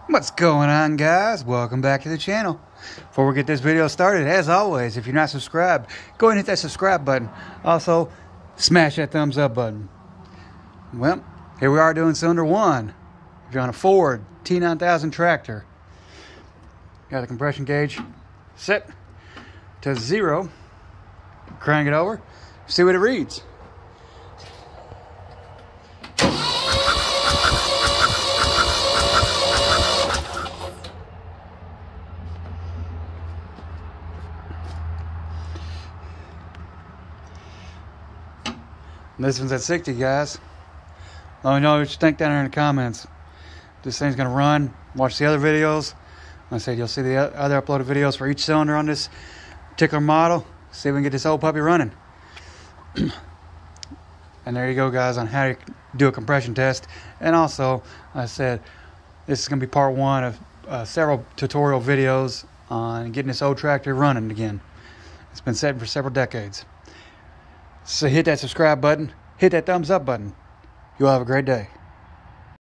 What's going on, guys? Welcome back to the channel. Before we get this video started, as always, if you're not subscribed, go ahead and hit that subscribe button. Also, smash that thumbs up button. Well, here we are doing cylinder 1. If you're on a Ford T9000 tractor, got the compression gauge set to 0. Crank it over, see what it reads. This one's at 60, guys. Let me know what you think down there in the comments. This thing's gonna run. Watch the other videos. Like I said, you'll see the other uploaded videos for each cylinder on this particular model. See if we can get this old puppy running. And there you go, guys, on how to do a compression test. And also, like I said, this is gonna be part 1 of several tutorial videos on getting this old tractor running again. It's been sitting for several decades. So hit that subscribe button, hit that thumbs up button. You'll have a great day.